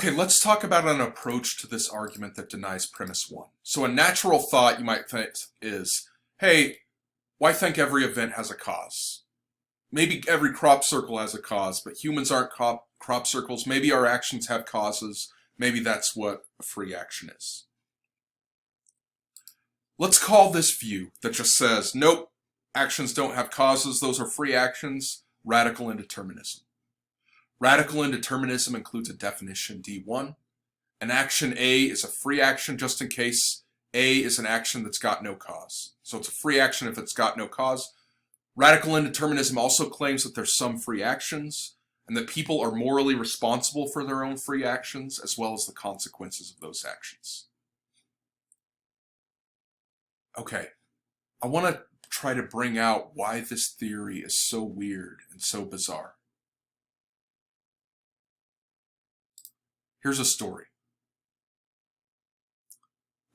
Okay, let's talk about an approach to this argument that denies premise one. So a natural thought you might think is, hey, why think every event has a cause? Maybe every crop circle has a cause, but humans aren't crop circles. Maybe our actions have causes. Maybe that's what a free action is. Let's call this view that just says, nope, actions don't have causes, those are free actions, radical indeterminism. Radical indeterminism includes a definition D1. An action A is a free action just in case A is an action that's got no cause. So it's a free action if it's got no cause. Radical indeterminism also claims that there's some free actions and that people are morally responsible for their own free actions as well as the consequences of those actions. Okay, I want to try to bring out why this theory is so weird and so bizarre. Here's a story.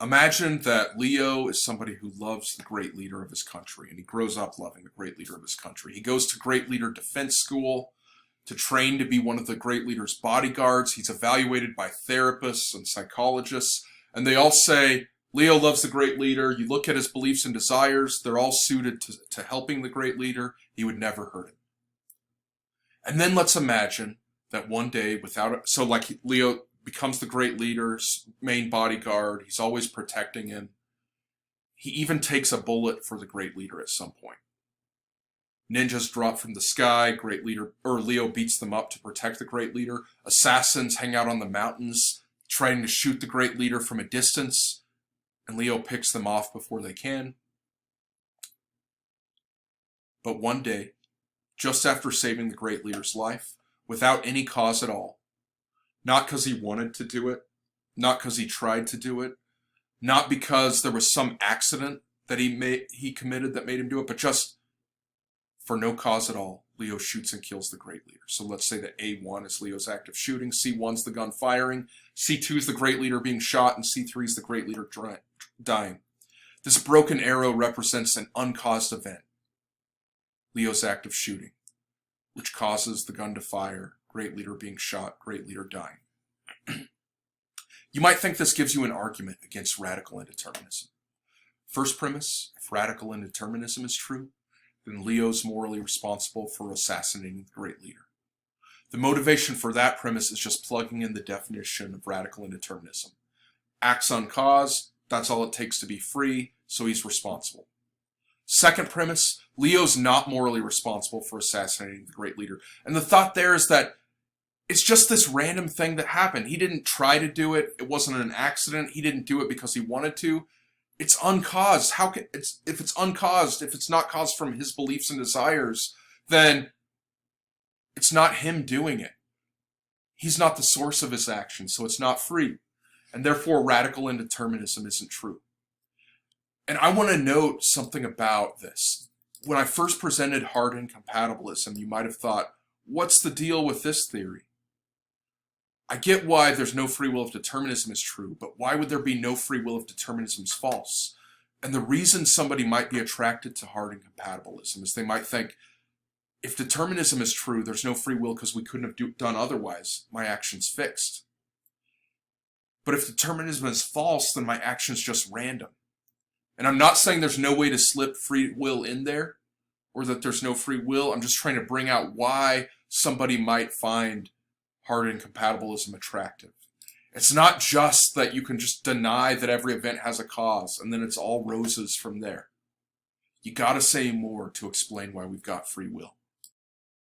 Imagine that Leo is somebody who loves the great leader of his country, and he grows up loving the great leader of his country. He goes to great leader defense school to train to be one of the great leader's bodyguards. He's evaluated by therapists and psychologists, and they all say, Leo loves the great leader. You look at his beliefs and desires, they're all suited to helping the great leader. He would never hurt him. And then let's imagine that one day Leo becomes the great leader's main bodyguard. He's always protecting him. He even takes a bullet for the great leader at some point. Ninjas drop from the sky. Leo beats them up to protect the great leader. Assassins hang out on the mountains trying to shoot the great leader from a distance, and Leo picks them off before they can. But one day, just after saving the great leader's life, without any cause at all, not because he wanted to do it, not because he tried to do it, not because there was some accident that he committed that made him do it, but just for no cause at all, Leo shoots and kills the great leader. So let's say that A1 is Leo's act of shooting, C1 is the gun firing, C2 is the great leader being shot, and C3 is the great leader dying. This broken arrow represents an uncaused event, Leo's act of shooting, which causes the gun to fire, great leader being shot, great leader dying. You might think this gives you an argument against radical indeterminism. First premise, if radical indeterminism is true, then Leo's morally responsible for assassinating the great leader. The motivation for that premise is just plugging in the definition of radical indeterminism. Acts uncaused, that's all it takes to be free, so he's responsible. Second premise, Leo's not morally responsible for assassinating the great leader. And the thought there is that it's just this random thing that happened. He didn't try to do it. It wasn't an accident. He didn't do it because he wanted to. It's uncaused. If it's uncaused, if it's not caused from his beliefs and desires, then it's not him doing it. He's not the source of his action, so it's not free. And therefore, radical indeterminism isn't true. And I want to note something about this. When I first presented hard incompatibilism, you might have thought, what's the deal with this theory? I get why there's no free will if determinism is true, but why would there be no free will if determinism is false? And the reason somebody might be attracted to hard incompatibilism is they might think, if determinism is true, there's no free will because we couldn't have done otherwise. My action's fixed. But if determinism is false, then my action's just random. And I'm not saying there's no way to slip free will in there, or that there's no free will. I'm just trying to bring out why somebody might find hard incompatibilism attractive. It's not just that you can just deny that every event has a cause, and then it's all roses from there. You gotta say more to explain why we've got free will.